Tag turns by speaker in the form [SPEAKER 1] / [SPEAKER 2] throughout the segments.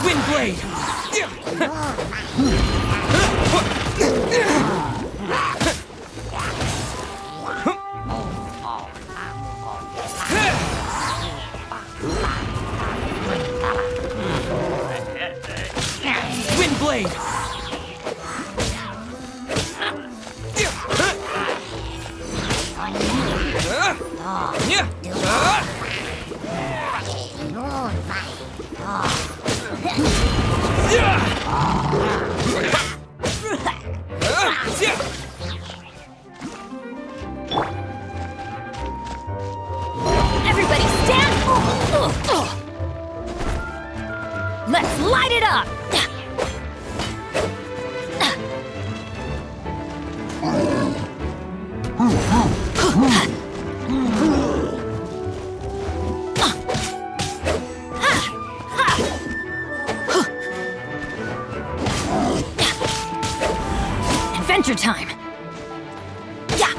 [SPEAKER 1] Wind blade! Wind blade!
[SPEAKER 2] Everybody stand! Let's light it up! Adventure time! Yeah!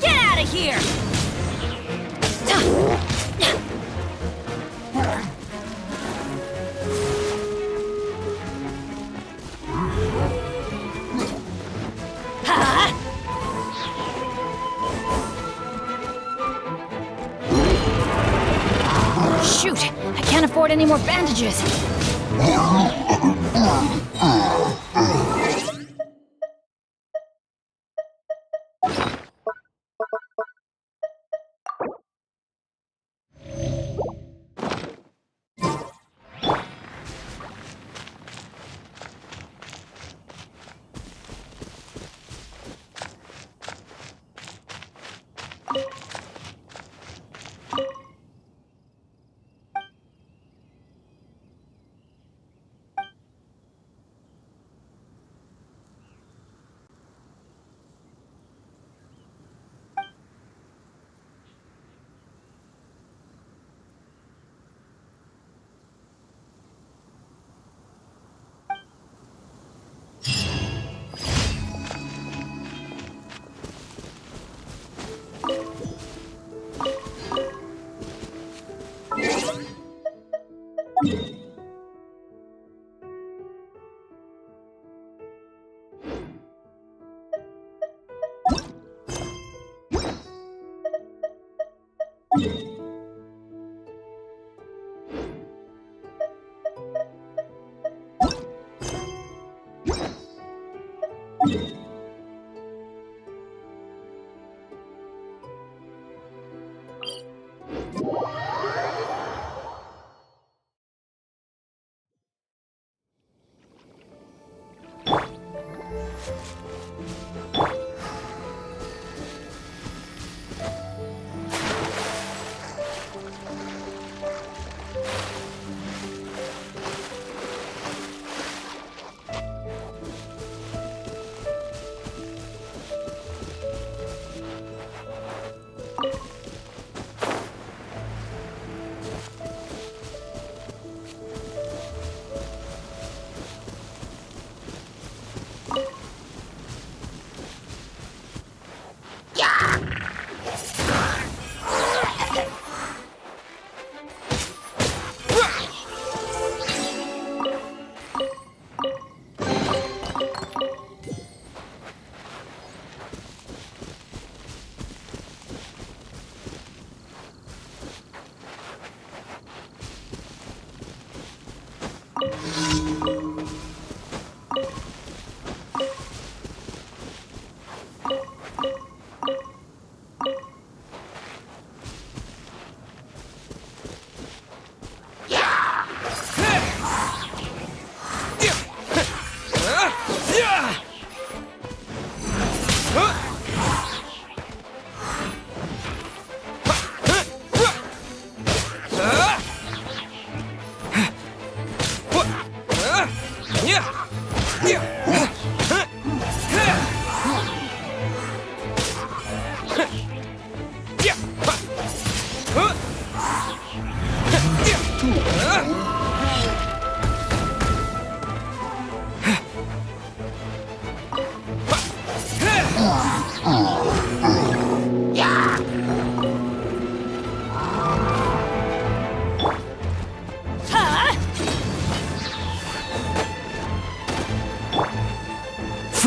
[SPEAKER 2] Get out of here! Shoot! I can't afford any more bandages!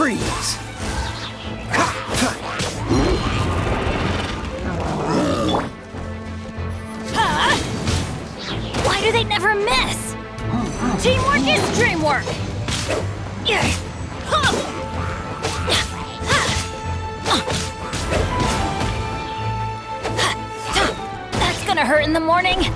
[SPEAKER 1] Freeze!
[SPEAKER 2] Why do they never miss? Teamwork is dreamwork! That's gonna hurt in the morning.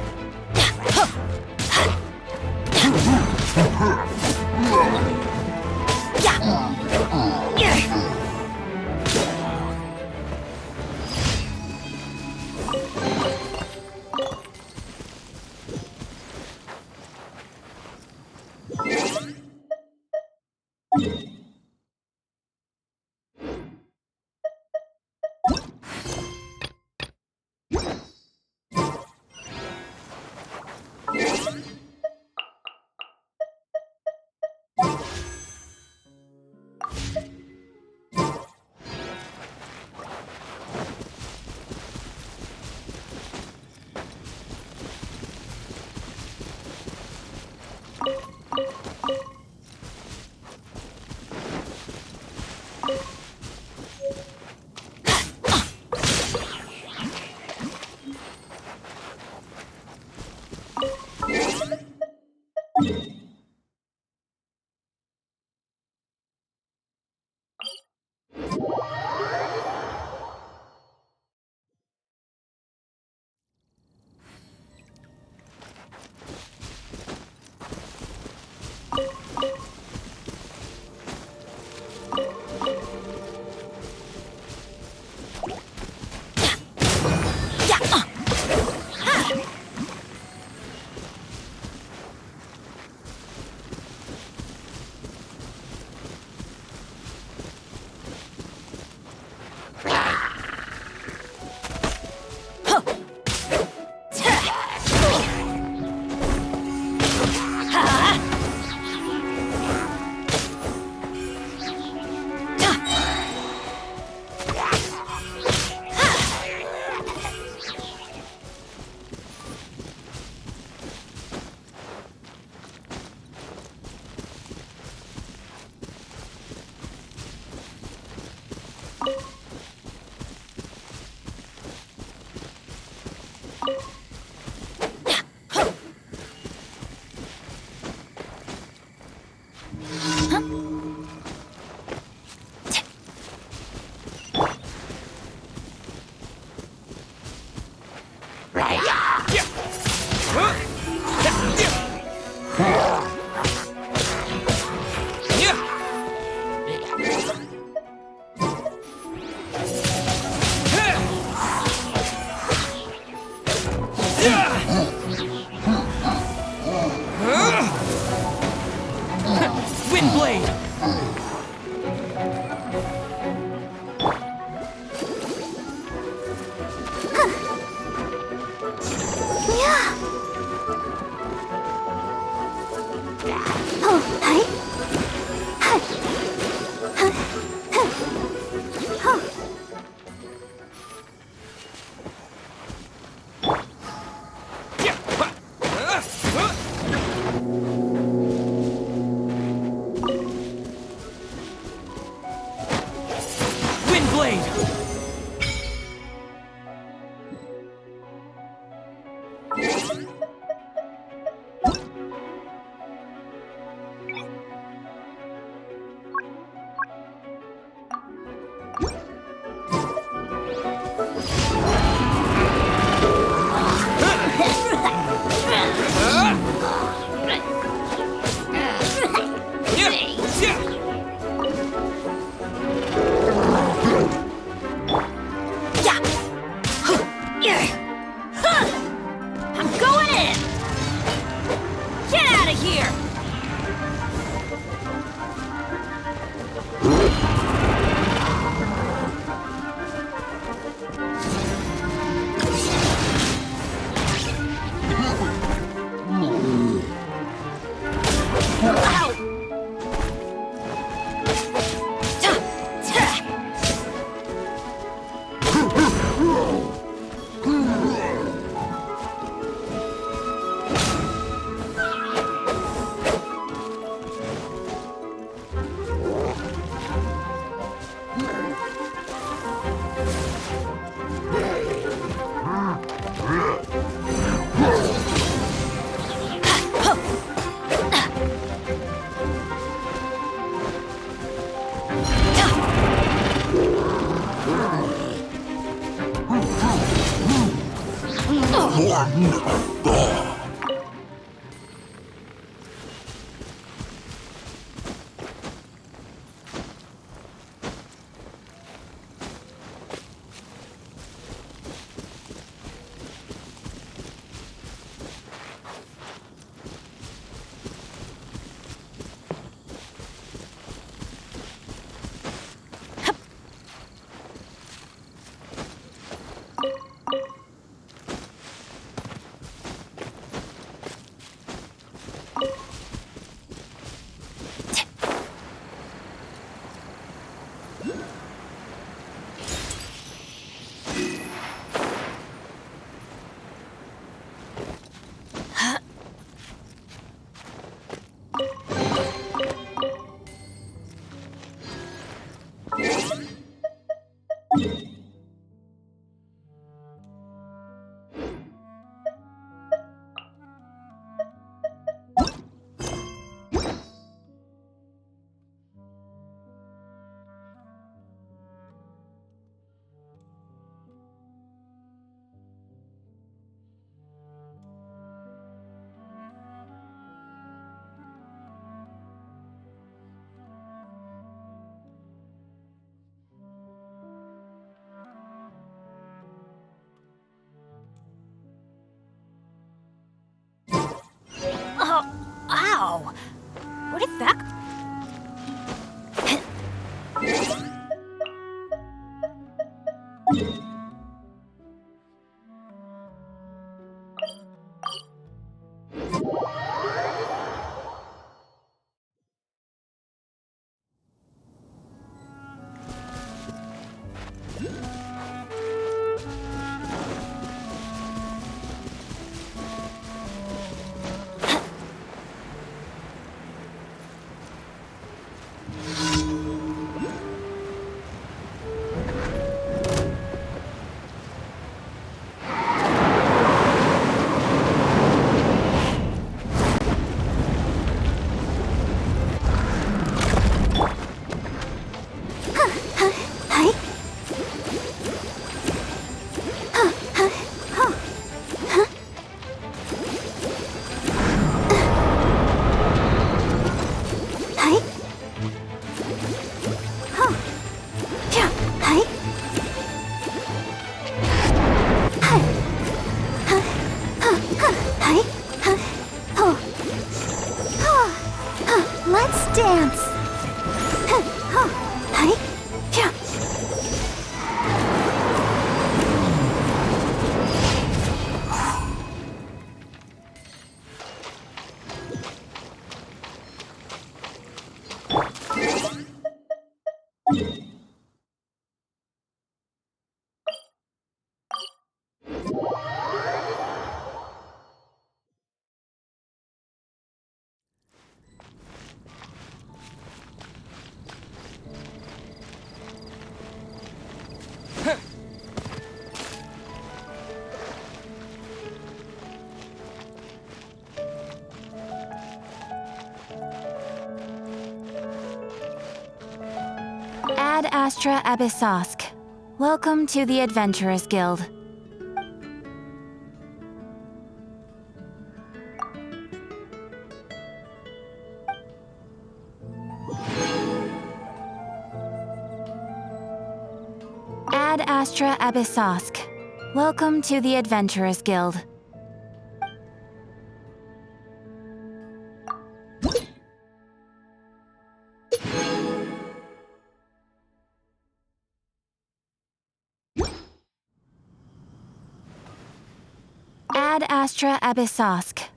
[SPEAKER 2] Oh, ow! What is that?
[SPEAKER 1] Let's dance.
[SPEAKER 3] Ad Astra Abyssosk. Welcome to the Adventurers Guild. Ad Astra Abyssosk. Welcome to the Adventurers Guild. Ad Astra Abyssosk.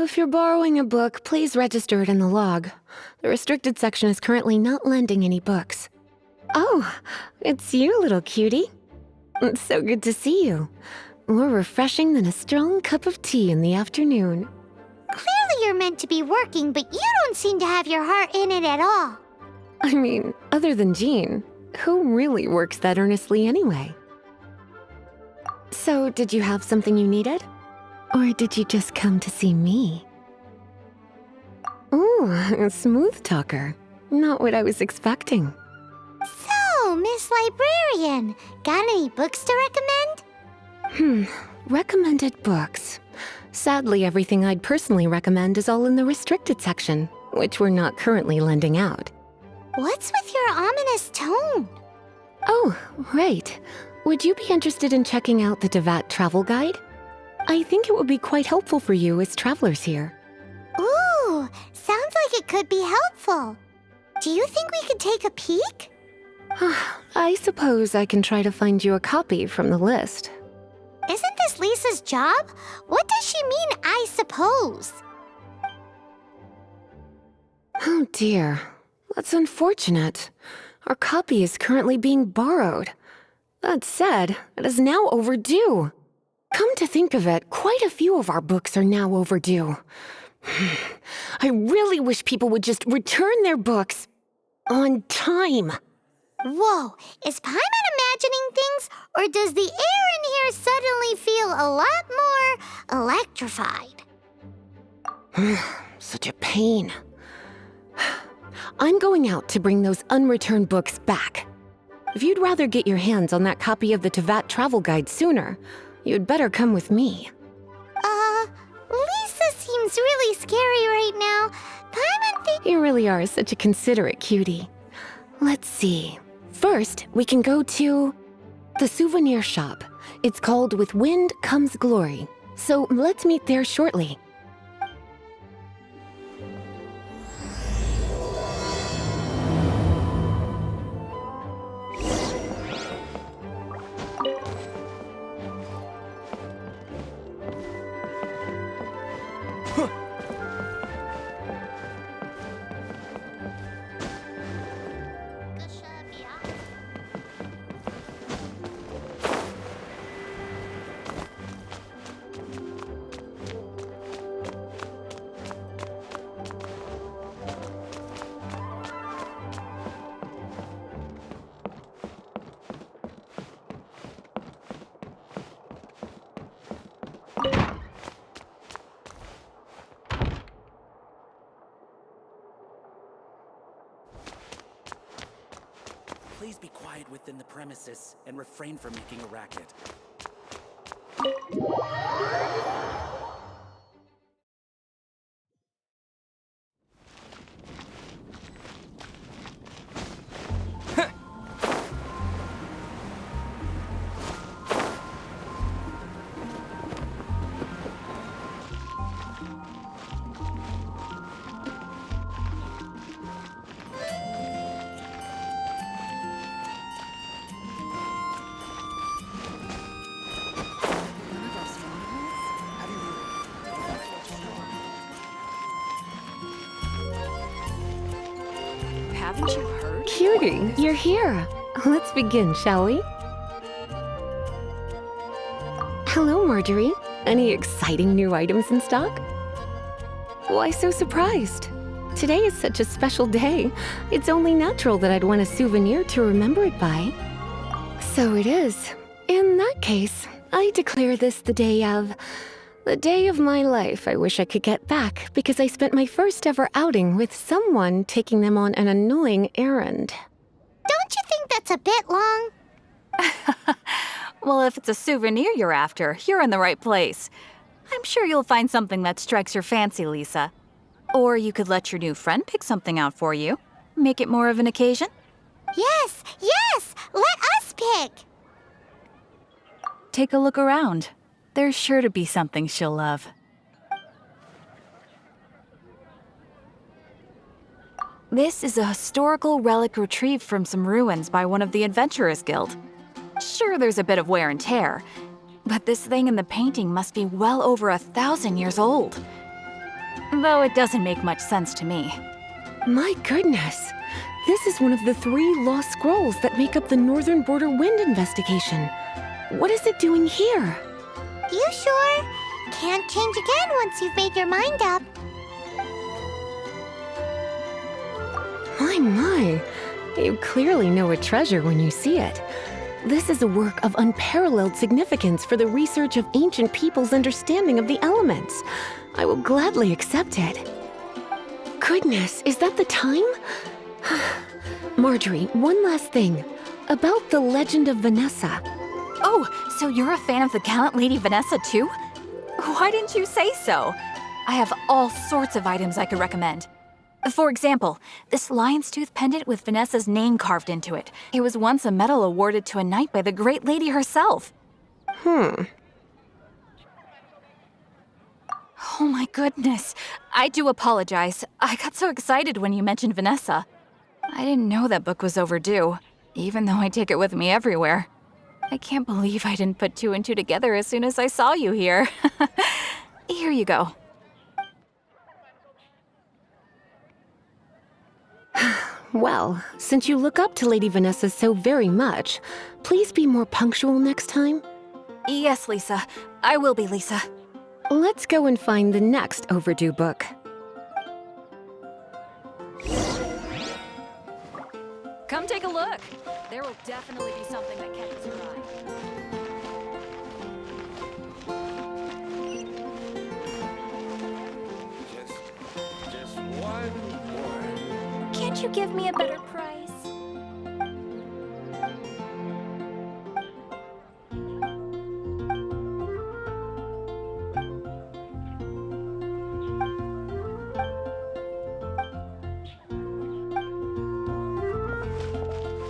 [SPEAKER 4] If you're borrowing a book, please register it in the log. The restricted section is currently not lending any books. Oh, it's you, little cutie. It's so good to see you. More refreshing than a strong cup of tea in the afternoon.
[SPEAKER 1] Clearly you're meant to be working, but you don't seem to have your heart in it at all.
[SPEAKER 4] I mean, other than Jean, who really works that earnestly anyway? So, did you have something you needed? Or did you just come to see me? Ooh, a smooth talker. Not what I was expecting.
[SPEAKER 1] So, Miss Librarian, got any books to recommend?
[SPEAKER 4] Recommended books. Sadly, everything I'd personally recommend is all in the restricted section, which we're not currently lending out.
[SPEAKER 1] What's with your ominous tone?
[SPEAKER 4] Oh, right. Would you be interested in checking out the Devat travel guide? I think it would be quite helpful for you as travelers here.
[SPEAKER 1] Ooh, sounds like it could be helpful. Do you think we could take a peek?
[SPEAKER 4] I suppose I can try to find you a copy from the list.
[SPEAKER 1] Isn't this Lisa's job? What does she mean, I suppose?
[SPEAKER 4] Oh dear. That's unfortunate. Our copy is currently being borrowed. That said, it is now overdue. Come to think of it, quite a few of our books are now overdue. I really wish people would just return their books on time.
[SPEAKER 1] Whoa, is Paimon imagining things, or does the air in here suddenly feel a lot more electrified?
[SPEAKER 4] Such a pain. I'm going out to bring those unreturned books back. If you'd rather get your hands on that copy of the Teyvat travel guide sooner, you'd better come with me.
[SPEAKER 1] Lisa seems really scary right now. Paimon thinks...
[SPEAKER 4] You really are such a considerate cutie. Let's see. First, we can go to the souvenir shop. It's called With Wind Comes Glory. So let's meet there shortly.
[SPEAKER 5] Please be quiet within the premises and refrain from making a racket.
[SPEAKER 2] Haven't you heard?
[SPEAKER 4] Cutie, you're here. Let's begin, shall we? Hello, Marjorie. Any exciting new items in stock? Why so surprised? Today is such a special day. It's only natural that I'd want a souvenir to remember it by. So it is. In that case, I declare this the day of my life I wish I could get back because I spent my first ever outing with someone taking them on an annoying errand.
[SPEAKER 1] Don't you think that's a bit long?
[SPEAKER 2] Well, if it's a souvenir you're after, you're in the right place. I'm sure you'll find something that strikes your fancy, Lisa. Or you could let your new friend pick something out for you. Make it more of an occasion.
[SPEAKER 1] Yes, yes! Let us pick!
[SPEAKER 2] Take a look around. There's sure to be something she'll love. This is a historical relic retrieved from some ruins by one of the Adventurers Guild. Sure, there's a bit of wear and tear, but this thing in the painting must be well over 1,000 years old. Though it doesn't make much sense to me.
[SPEAKER 4] My goodness! This is one of the 3 lost scrolls that make up the Northern Border Wind investigation. What is it doing here?
[SPEAKER 1] You sure? Can't change again once you've made your mind up.
[SPEAKER 4] My. You clearly know a treasure when you see it. This is a work of unparalleled significance for the research of ancient people's understanding of the elements. I will gladly accept it. Goodness, is that the time? Marjorie, one last thing. About the legend of Vanessa.
[SPEAKER 2] Oh, so you're a fan of the gallant Lady Vanessa too? Why didn't you say so? I have all sorts of items I could recommend. For example, this lion's tooth pendant with Vanessa's name carved into it. It was once a medal awarded to a knight by the great lady herself. Oh my goodness. I do apologize. I got so excited when you mentioned Vanessa. I didn't know that book was overdue, even though I take it with me everywhere. I can't believe I didn't put 2 and 2 together as soon as I saw you here. Here you go.
[SPEAKER 4] Well, since you look up to Lady Vanessa so very much, please be more punctual next time.
[SPEAKER 2] Yes, Lisa. I will be, Lisa.
[SPEAKER 4] Let's go and find the next overdue book.
[SPEAKER 2] Come take a look. There will definitely be something that catches your eye.
[SPEAKER 6] Just one more.
[SPEAKER 2] Can't you give me a better price?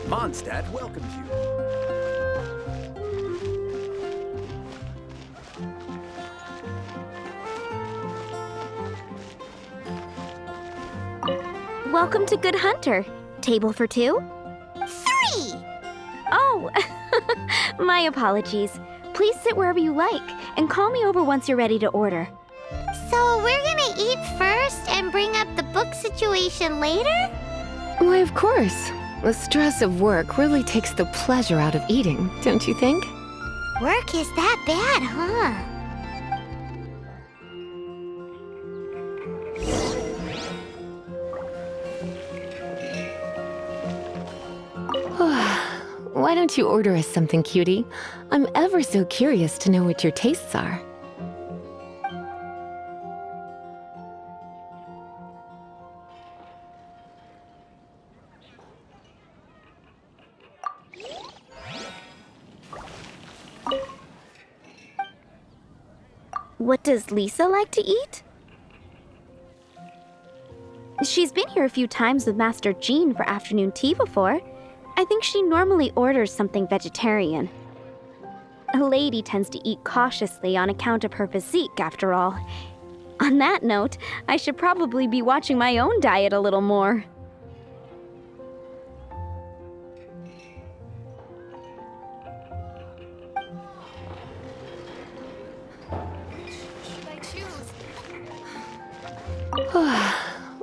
[SPEAKER 6] Mondstadt welcomes you.
[SPEAKER 7] Welcome to Good Hunter. Table for two?
[SPEAKER 1] 3!
[SPEAKER 7] Oh, my apologies. Please sit wherever you like, and call me over once you're ready to order.
[SPEAKER 1] So we're gonna eat first and bring up the book situation later?
[SPEAKER 4] Why, of course. The stress of work really takes the pleasure out of eating, don't you think?
[SPEAKER 1] Work is that bad, huh?
[SPEAKER 4] Why don't you order us something, cutie? I'm ever so curious to know what your tastes are.
[SPEAKER 7] What does Lisa like to eat? She's been here a few times with Master Jean for afternoon tea before. I think she normally orders something vegetarian. A lady tends to eat cautiously on account of her physique, after all. On that note, I should probably be watching my own diet a little more.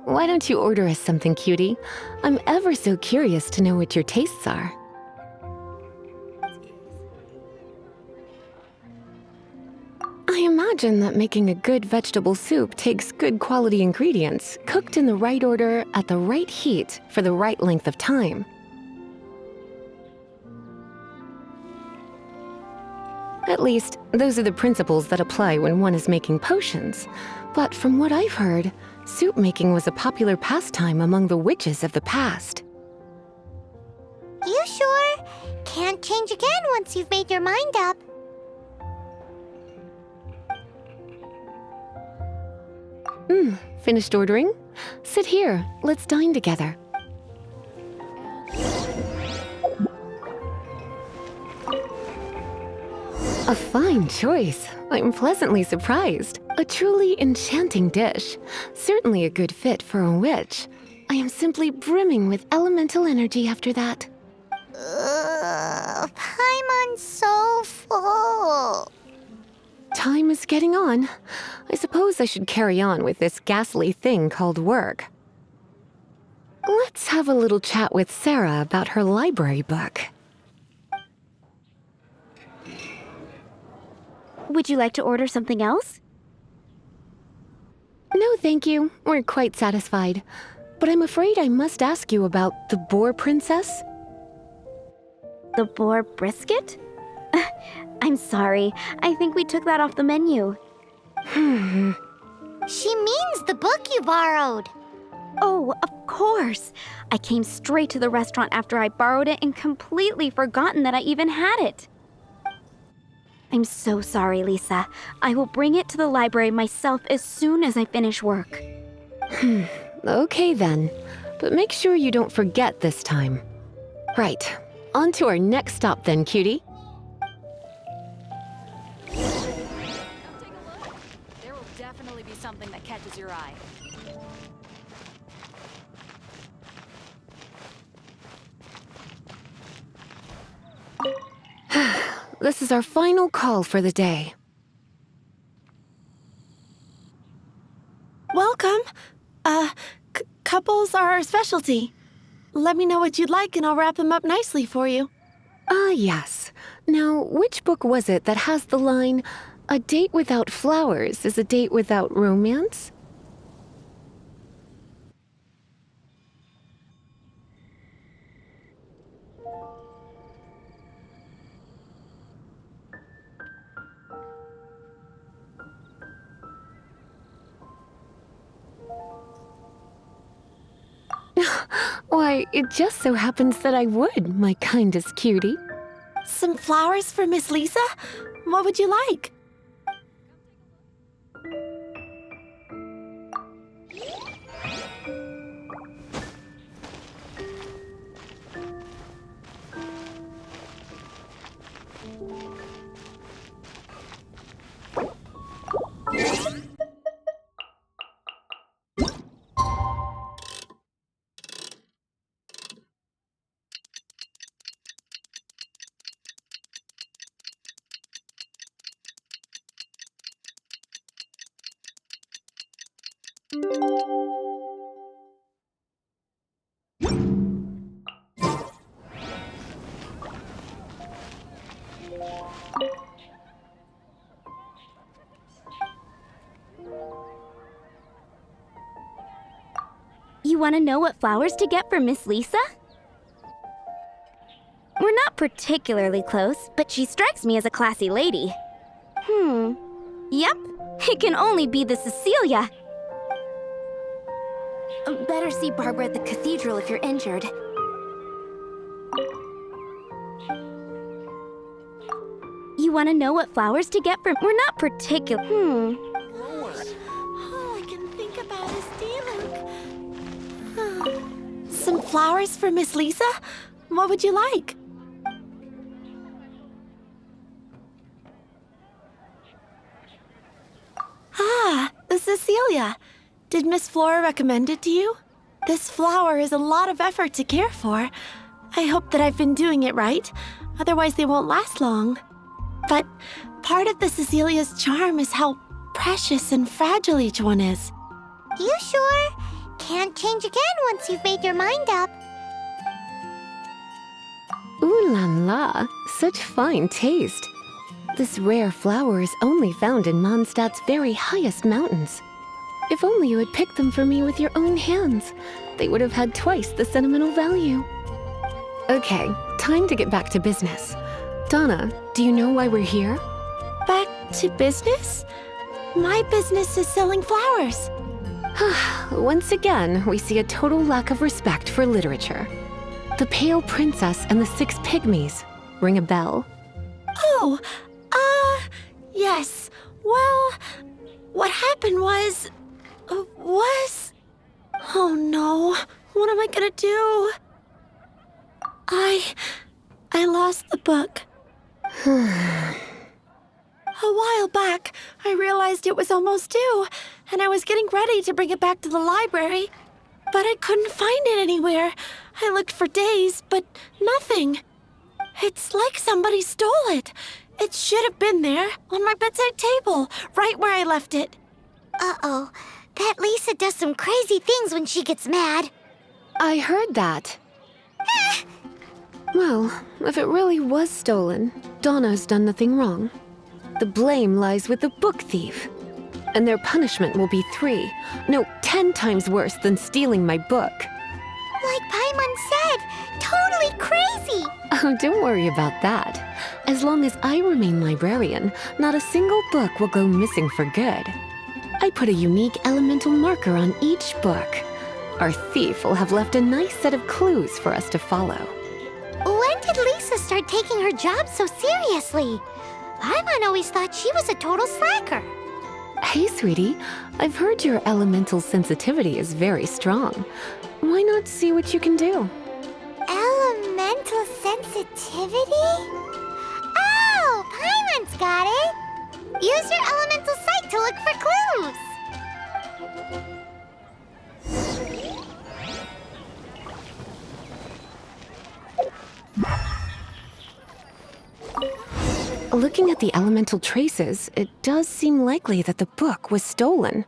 [SPEAKER 4] Why don't you order us something, cutie? I'm ever so curious to know what your tastes are. I imagine that making a good vegetable soup takes good quality ingredients, cooked in the right order, at the right heat, for the right length of time. At least, those are the principles that apply when one is making potions. But from what I've heard, soup making was a popular pastime among the witches of the past.
[SPEAKER 1] You sure? Can't change again once you've made your mind up.
[SPEAKER 4] Finished ordering? Sit here, let's dine together. A fine choice. I'm pleasantly surprised. A truly enchanting dish. Certainly a good fit for a witch. I am simply brimming with elemental energy after that.
[SPEAKER 1] Paimon's so full.
[SPEAKER 4] Time is getting on. I suppose I should carry on with this ghastly thing called work. Let's have a little chat with Sarah about her library book.
[SPEAKER 7] Would you like to order something else?
[SPEAKER 4] No, thank you. We're quite satisfied. But I'm afraid I must ask you about the boar princess.
[SPEAKER 7] The boar brisket? I'm sorry. I think we took that off the menu.
[SPEAKER 1] She means the book you borrowed.
[SPEAKER 7] Oh, of course. I came straight to the restaurant after I borrowed it and completely forgotten that I even had it. I'm so sorry, Lisa. I will bring it to the library myself as soon as I finish work.
[SPEAKER 4] Okay then. But make sure you don't forget this time. Right. On to our next stop then, cutie.
[SPEAKER 2] Come take a look. There will definitely be something that catches your eye.
[SPEAKER 4] This is our final call for the day.
[SPEAKER 8] Welcome. Couples are our specialty. let me know what you'd like and I'll wrap them up nicely for you.
[SPEAKER 4] Ah, yes. Now, which book was it that has the line, "A date without flowers is a date without romance"? Why, it just so happens that I would, my kindest cutie.
[SPEAKER 8] Some flowers for Miss Lisa? What would you like?
[SPEAKER 7] You want to know what flowers to get for Miss Lisa? We're not particularly close, but she strikes me as a classy lady. Yep, it can only be the Cecilia.
[SPEAKER 3] Better see Barbara at the cathedral if you're injured.
[SPEAKER 7] You want to know what flowers to get for... We're not particular...
[SPEAKER 8] All I can think about is Diluc. Some flowers for Miss Lisa? What would you like? Ah, the Cecilia. Did Miss Flora recommend it to you? This flower is a lot of effort to care for. I hope that I've been doing it right, otherwise they won't last long. But part of the Cecilia's charm is how precious and fragile each one is.
[SPEAKER 1] You sure? Can't change again once you've made your mind up.
[SPEAKER 4] Ooh la la, such fine taste. This rare flower is only found in Mondstadt's very highest mountains. If only you had picked them for me with your own hands, they would have had twice the sentimental value. Okay, time to get back to business. Donna, do you know why we're here?
[SPEAKER 8] Back to business? My business is selling flowers.
[SPEAKER 4] Once again, we see a total lack of respect for literature. The Pale Princess and the Six Pygmies. Ring a bell?
[SPEAKER 8] Oh, yes. Well, what happened was... Oh no, what am I gonna do? I lost the book. A while back, I realized it was almost due, and I was getting ready to bring it back to the library. But I couldn't find it anywhere. I looked for days, but nothing. It's like somebody stole it. It should have been there, on my bedside table, right where I left it.
[SPEAKER 1] Uh-oh. That Lisa does some crazy things when she gets mad.
[SPEAKER 4] I heard that. Well, if it really was stolen, Donna's done nothing wrong. The blame lies with the book thief. And their punishment will be 10 times worse than stealing my book.
[SPEAKER 1] Like Paimon said, totally crazy.
[SPEAKER 4] Oh, don't worry about that. As long as I remain librarian, not a single book will go missing for good. I put a unique elemental marker on each book. Our thief will have left a nice set of clues for us to follow.
[SPEAKER 1] When did Lisa start taking her job so seriously? Paimon always thought she was a total slacker.
[SPEAKER 4] Hey, sweetie, I've heard your elemental sensitivity is very strong. Why not see what you can do?
[SPEAKER 1] Elemental sensitivity? Oh, Paimon's got it! Use your elemental sight to look for clues!
[SPEAKER 4] Looking at the elemental traces, it does seem likely that the book was stolen.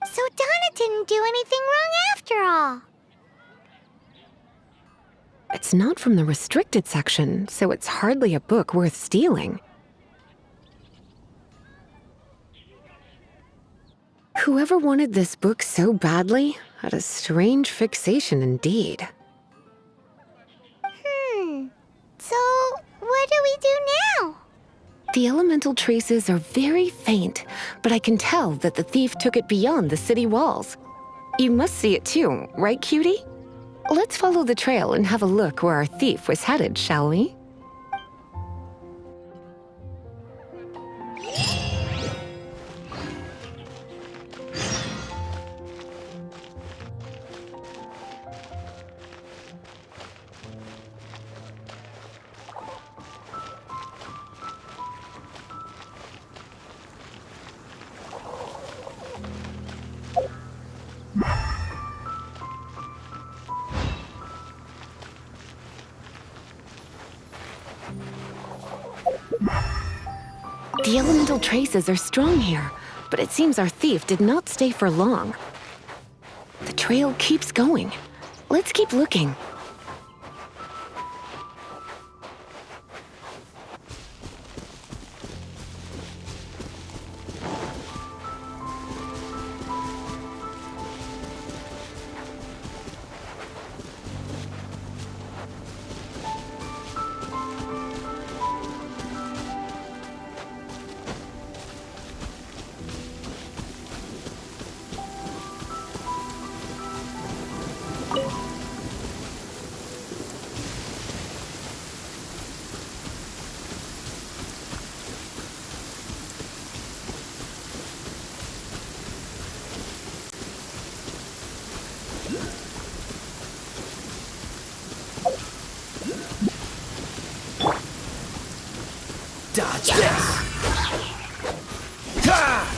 [SPEAKER 1] So Donna didn't do anything wrong after all.
[SPEAKER 4] It's not from the restricted section, so it's hardly a book worth stealing. Whoever wanted this book so badly had a strange fixation indeed.
[SPEAKER 1] So, what do we do now?
[SPEAKER 4] The elemental traces are very faint, but I can tell that the thief took it beyond the city walls. You must see it too, right, cutie? Let's follow the trail and have a look where our thief was headed, shall we? The elemental traces are strong here, but it seems our thief did not stay for long. The trail keeps going. Let's keep looking.
[SPEAKER 6] Dodge this! Ha!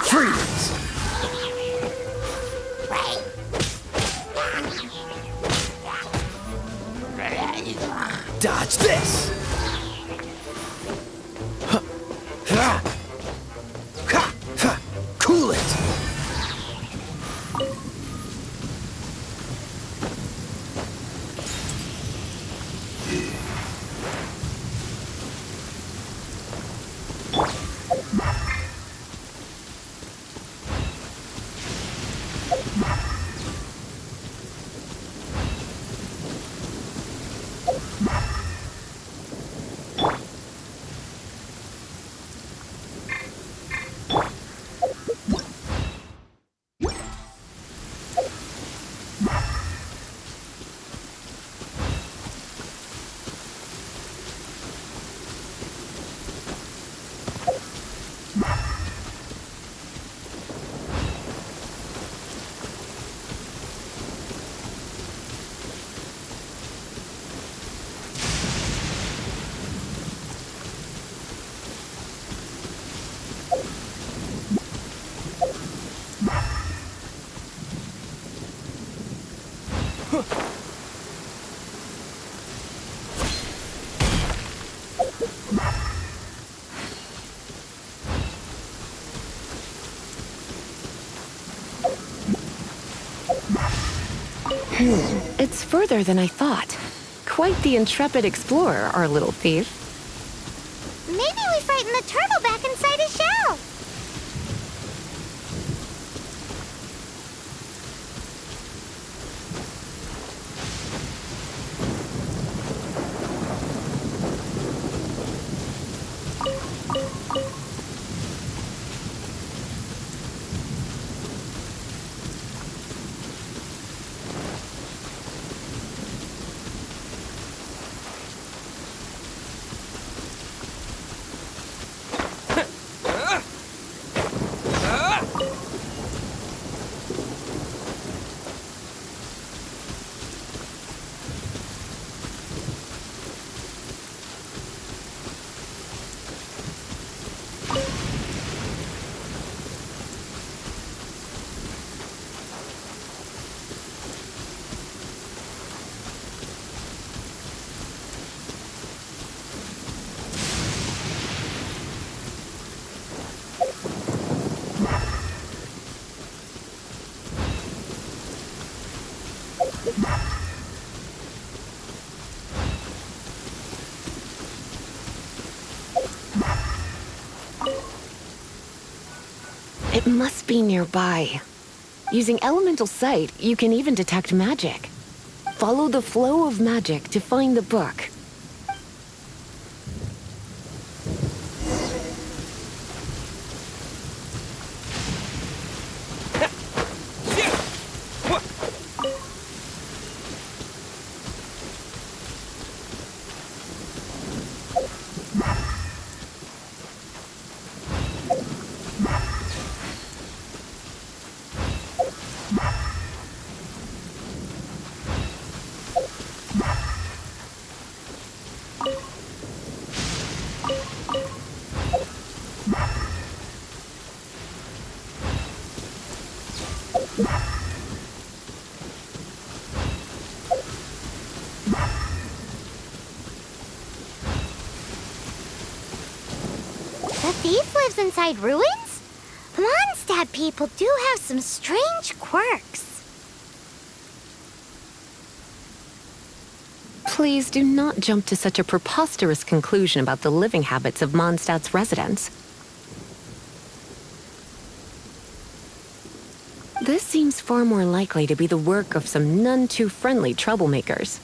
[SPEAKER 6] Freeze! Dodge this! Cool it!
[SPEAKER 4] It's further than I thought. Quite the intrepid explorer, our little thief.
[SPEAKER 1] Maybe we frightened the turtle back inside his shell.
[SPEAKER 4] must be nearby. Using elemental sight, you can even detect magic. Follow the flow of magic to find the book.
[SPEAKER 1] The thief lives inside ruins? Mondstadt people do have some strange quirks.
[SPEAKER 4] Please do not jump to such a preposterous conclusion about the living habits of Mondstadt's residents. This seems far more likely to be the work of some none-too-friendly troublemakers.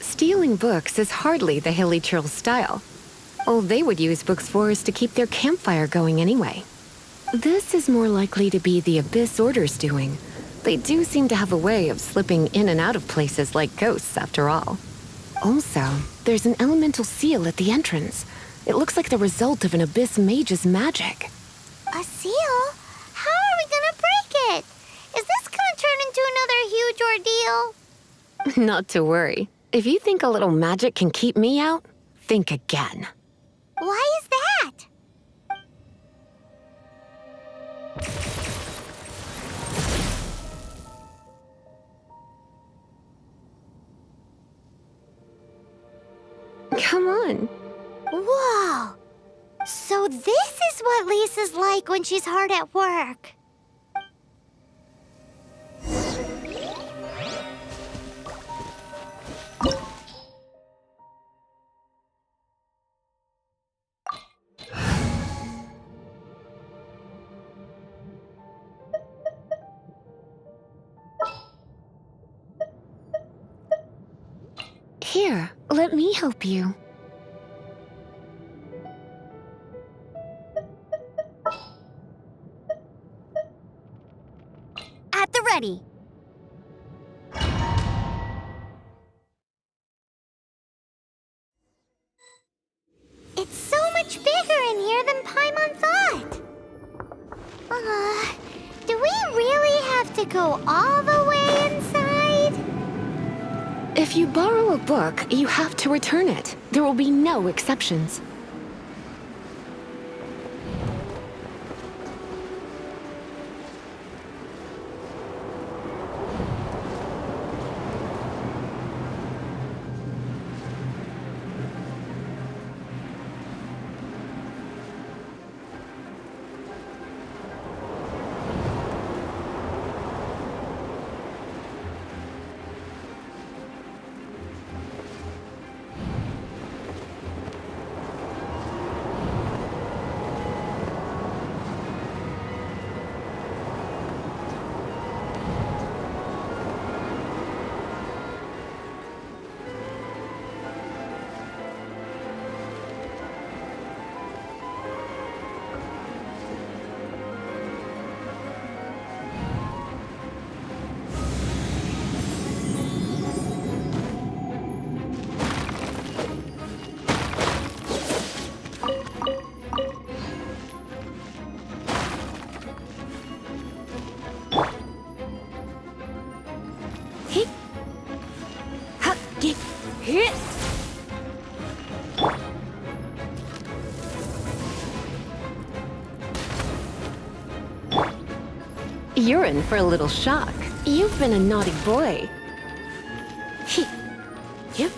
[SPEAKER 4] Stealing books is hardly the Hilly Churl's style. All they would use books for is to keep their campfire going anyway. This is more likely to be the Abyss Order's doing. They do seem to have a way of slipping in and out of places like ghosts, after all. Also, there's an elemental seal at the entrance. It looks like the result of an Abyss mage's magic.
[SPEAKER 1] A seal? How are we gonna break it? Is this gonna turn into another huge ordeal?
[SPEAKER 4] Not to worry. If you think a little magic can keep me out, think again.
[SPEAKER 1] Why is that?
[SPEAKER 4] Come on.
[SPEAKER 1] Whoa! So this is what Lisa's like when she's hard at work.
[SPEAKER 4] Here, let me help you.
[SPEAKER 1] At the ready. It's so much bigger in here than Paimon thought. Do we really have to go all the way inside?
[SPEAKER 4] If you borrow a book, you have to return it. There will be no exceptions. You're in for a little shock. You've been a naughty boy. Yep.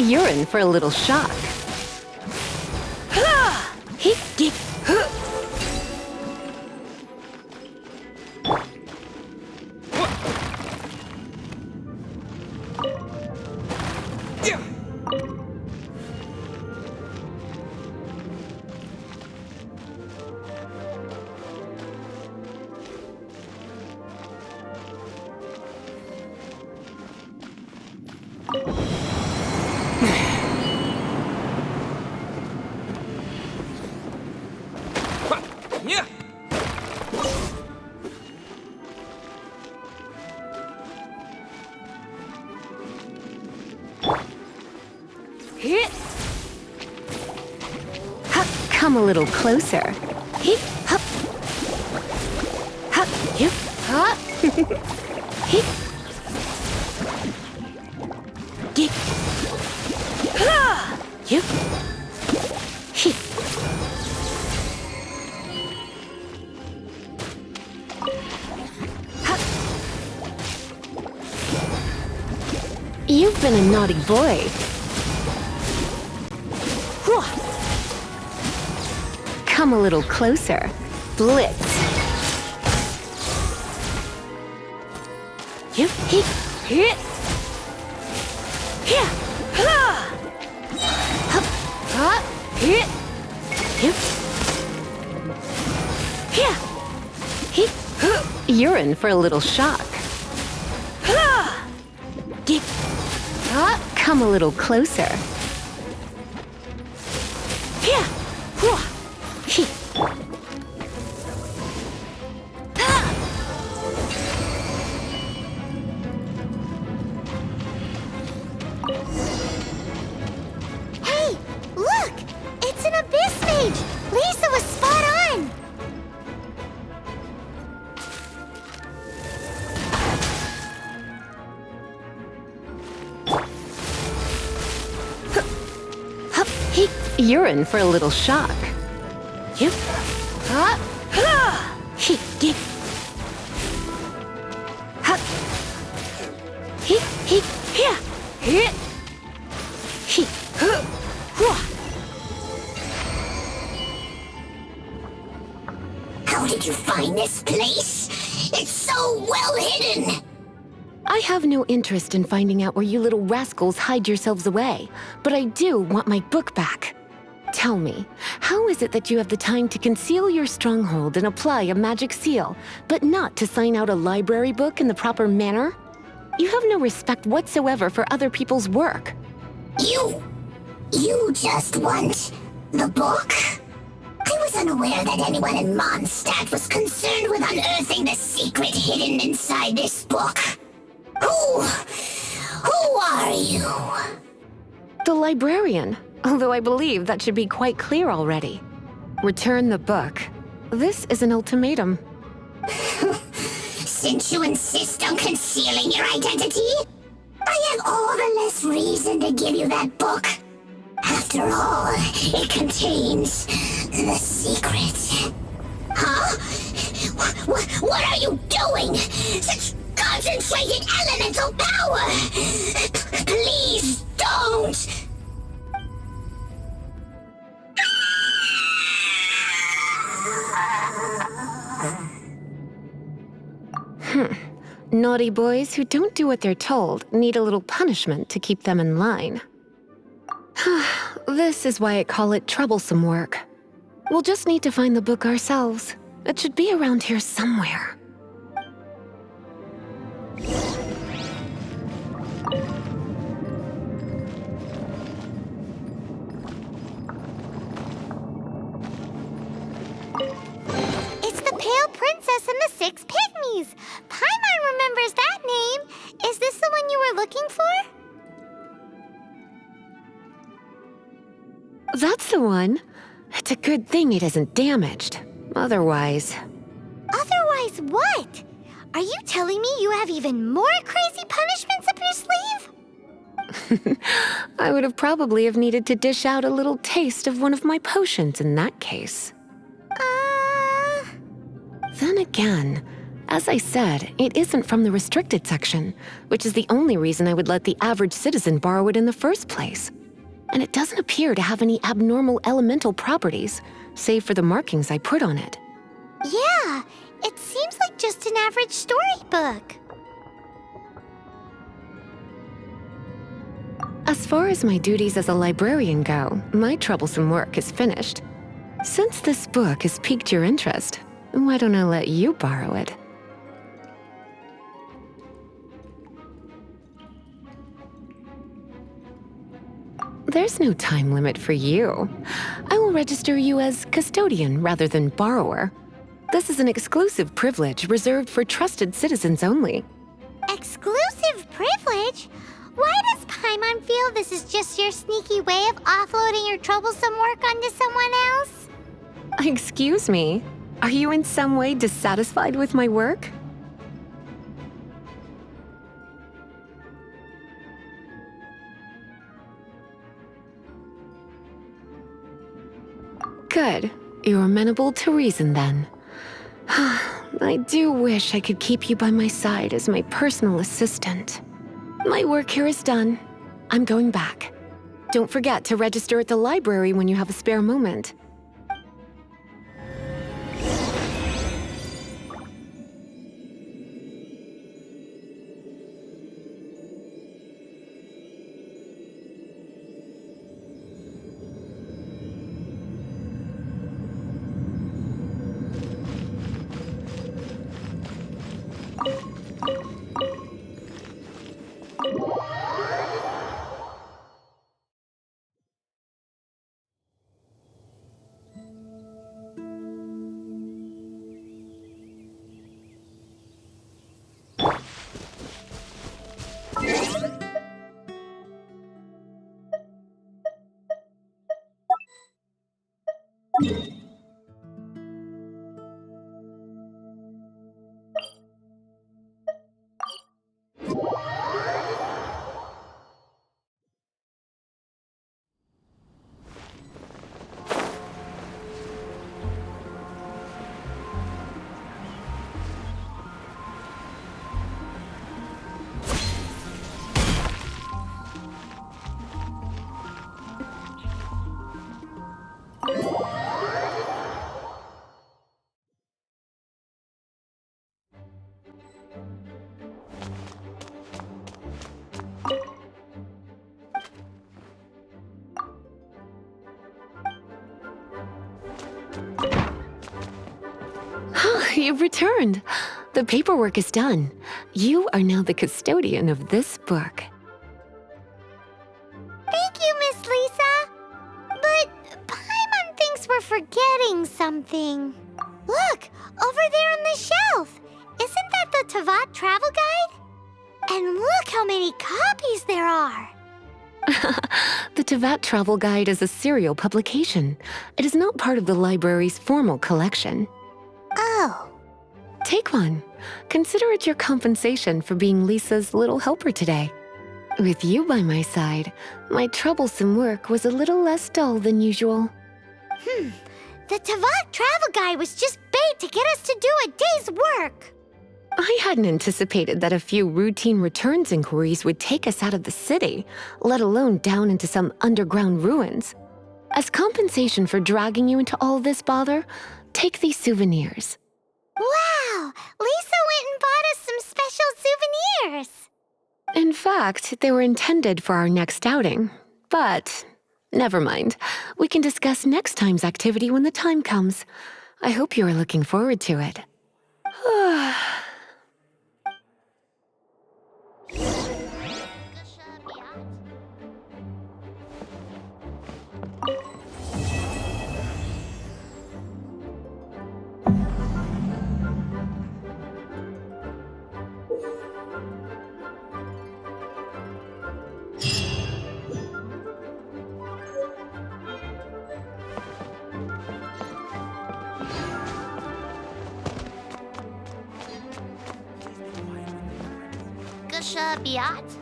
[SPEAKER 4] You're in for a little shock.
[SPEAKER 6] Yeah.
[SPEAKER 4] Come a little closer. You've been a naughty boy. Come a little closer. Blitz. You're in for a little shock. Come a little closer.
[SPEAKER 1] Hey, look! It's an abyss mage! Lisa was spot on!
[SPEAKER 4] You're in for a little shock.
[SPEAKER 1] How did you find this place? It's so well hidden!
[SPEAKER 4] I have no interest in finding out where you little rascals hide yourselves away, but I do want my book back. Tell me, how is it that you have the time to conceal your stronghold and apply a magic seal, but not to sign out a library book in the proper manner? You have no respect whatsoever for other people's work.
[SPEAKER 1] You just want the book? I was unaware that anyone in Mondstadt was concerned with unearthing the secret hidden inside this book. Who are you?
[SPEAKER 4] The librarian, although I believe that should be quite clear already. Return the book. This is an ultimatum.
[SPEAKER 1] Since you insist on concealing your identity, I have all the less reason to give you that book. After all, it contains the secret. Huh? What are you doing? Such concentrated elemental power! Please don't!
[SPEAKER 4] Naughty boys who don't do what they're told need a little punishment to keep them in line. This is why I call it troublesome work. We'll just need to find the book ourselves. It should be around here somewhere.
[SPEAKER 1] It's the Pale Princess and the Six Pygmies! Paimon remembers that name! Is this the one you were looking for?
[SPEAKER 4] That's the one. It's a good thing it isn't damaged. Otherwise...
[SPEAKER 1] Otherwise what? Are you telling me you have even more crazy punishments up your sleeve?
[SPEAKER 4] I would have probably have needed to dish out a little taste of one of my potions in that case. Then again, As I said, it isn't from the restricted section, which is the only reason I would let the average citizen borrow it in the first place. And it doesn't appear to have any abnormal elemental properties, save for the markings I put on it.
[SPEAKER 1] Yeah, it seems like just an average storybook.
[SPEAKER 4] As far as my duties as a librarian go, my troublesome work is finished. Since this book has piqued your interest, why don't I let you borrow it? There's no time limit for you. I will register you as custodian rather than borrower. This is an exclusive privilege reserved for trusted citizens only.
[SPEAKER 1] Exclusive privilege? Why does Paimon feel this is just your sneaky way of offloading your troublesome work onto someone else?
[SPEAKER 4] Excuse me, are you in some way dissatisfied with my work? Good. You're amenable to reason then. I do wish I could keep you by my side as my personal assistant. My work here is done. I'm going back. Don't forget to register at the library when you have a spare moment. You've returned. The paperwork is done. You are now the custodian of this book.
[SPEAKER 1] Thank you, Miss Lisa. But Paimon thinks we're forgetting something. Look, over there on the shelf. Isn't that the Teyvat travel guide? And look how many copies there are.
[SPEAKER 4] The Teyvat Travel Guide is a serial publication. It is not part of the library's formal collection.
[SPEAKER 1] Oh.
[SPEAKER 4] Take one. Consider it your compensation for being Lisa's little helper today. With you by my side, my troublesome work was a little less dull than usual.
[SPEAKER 1] The Teyvat travel guide was just bait to get us to do a day's work.
[SPEAKER 4] I hadn't anticipated that a few routine returns inquiries would take us out of the city, let alone down into some underground ruins. As compensation for dragging you into all this bother, take these souvenirs.
[SPEAKER 1] Wow! Lisa went and bought us some special souvenirs.
[SPEAKER 4] In fact, they were intended for our next outing. But never mind. We can discuss next time's activity when the time comes. I hope you are looking forward to it.
[SPEAKER 1] Biat?